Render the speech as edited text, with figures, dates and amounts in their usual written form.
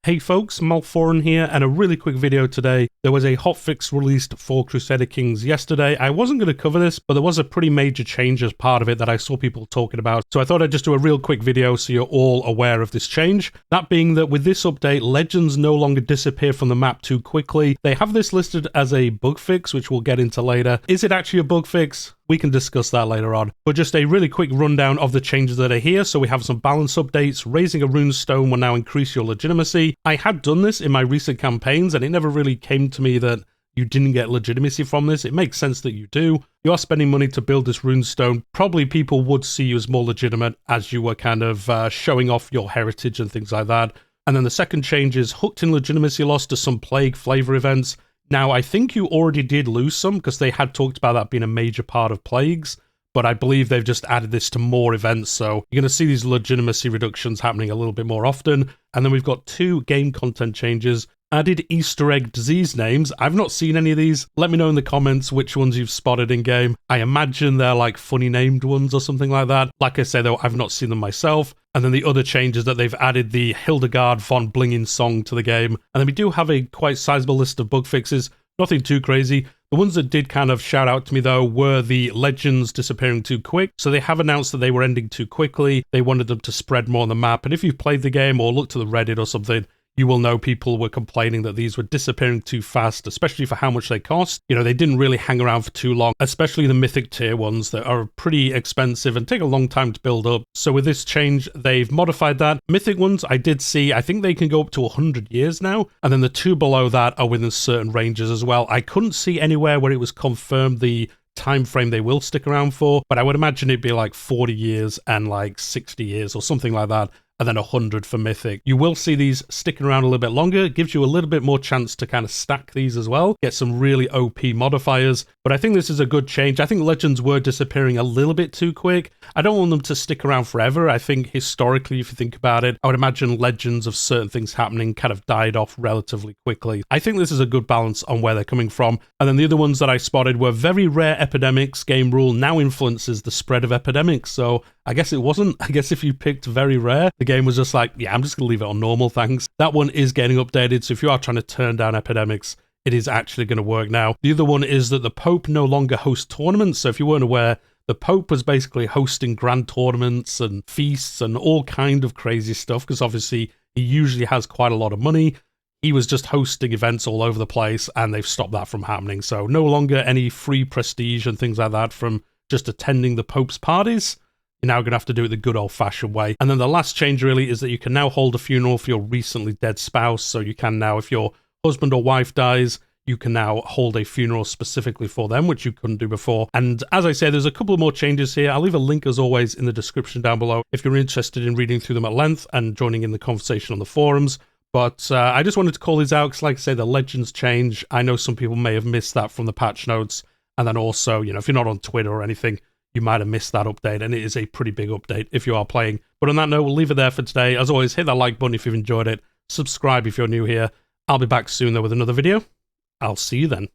Hey folks, Malforian here, and a really quick video today. There was a hotfix released for Crusader Kings yesterday. I wasn't going to cover this, but there was a pretty major change as part of it that I saw people talking about. So I thought I'd just do a real quick video so you're all aware of this change. That being that with this update, legends no longer disappear from the map too quickly. They have this listed as a bug fix, which we'll get into later. Is it actually a bug fix? We can discuss that later on. But just a really quick rundown of the changes that are here. So we have some balance updates. Raising a rune stone will now increase your legitimacy. I had done this in my recent campaigns, and it never really came to me that you didn't get legitimacy from this. It makes sense that you do. You are spending money to build this rune stone. Probably people would see you as more legitimate as you were kind of showing off your heritage and things like that. And then the second change is hooked in legitimacy loss to some plague flavor events. Now, I think you already did lose some because they had talked about that being a major part of plagues, but I believe they've just added this to more events, so you're going to see these legitimacy reductions happening a little bit more often. And then we've got two game content changes. Added Easter egg disease names. I've not seen any of these. Let me know in the comments which ones you've spotted in game. I imagine they're like funny named ones or something like that. Like I say though, I've not seen them myself. And then the other change is that they've added the Hildegard von Blingin song to the game. And then we do have a quite sizable list of bug fixes. Nothing too crazy. The ones that did kind of shout out to me though were the legends disappearing too quick. So they have announced that they were ending too quickly. They wanted them to spread more on the map. And if you've played the game or looked to the Reddit or something, you will know people were complaining that these were disappearing too fast, especially for how much they cost. You know, they didn't really hang around for too long, especially the mythic tier ones that are pretty expensive and take a long time to build up. So with this change, they've modified that. Mythic ones, I did see, I think they can go up to 100 years now. And then the two below that are within certain ranges as well. I couldn't see anywhere where it was confirmed the time frame they will stick around for, but I would imagine it'd be like 40 years and like 60 years or something like that. And then 100 for Mythic. You will see these sticking around a little bit longer. It gives you a little bit more chance to kind of stack these as well. Get some really OP modifiers. But I think this is a good change. I think Legends were disappearing a little bit too quick. I don't want them to stick around forever. I think historically, if you think about it, I would imagine Legends of certain things happening kind of died off relatively quickly. I think this is a good balance on where they're coming from. And then the other ones that I spotted were very rare epidemics. Game rule now influences the spread of epidemics. So I guess it wasn't. I guess if you picked very rare, the game was just like, yeah, I'm just going to leave it on normal, thanks. That one is getting updated, so if you are trying to turn down epidemics, it is actually going to work now. The other one is that the Pope no longer hosts tournaments, so if you weren't aware, the Pope was basically hosting grand tournaments and feasts and all kind of crazy stuff, because obviously he usually has quite a lot of money. He was just hosting events all over the place, and they've stopped that from happening, so no longer any free prestige and things like that from just attending the Pope's parties. You're now going to have to do it the good old-fashioned way. And then the last change really is that you can now hold a funeral for your recently dead spouse. So you can now, if your husband or wife dies, you can now hold a funeral specifically for them, which you couldn't do before. And as I say, there's a couple more changes here. I'll leave a link as always in the description down below if you're interested in reading through them at length and joining in the conversation on the forums. But I just wanted to call these out because, like I say, the legends change. I know some people may have missed that from the patch notes. And then also, you know, if you're not on Twitter or anything, you might have missed that update, and it is a pretty big update if you are playing. But on that note, we'll leave it there for today. As always, hit that like button if you've enjoyed it. Subscribe if you're new here. I'll be back soon, though, with another video. I'll see you then.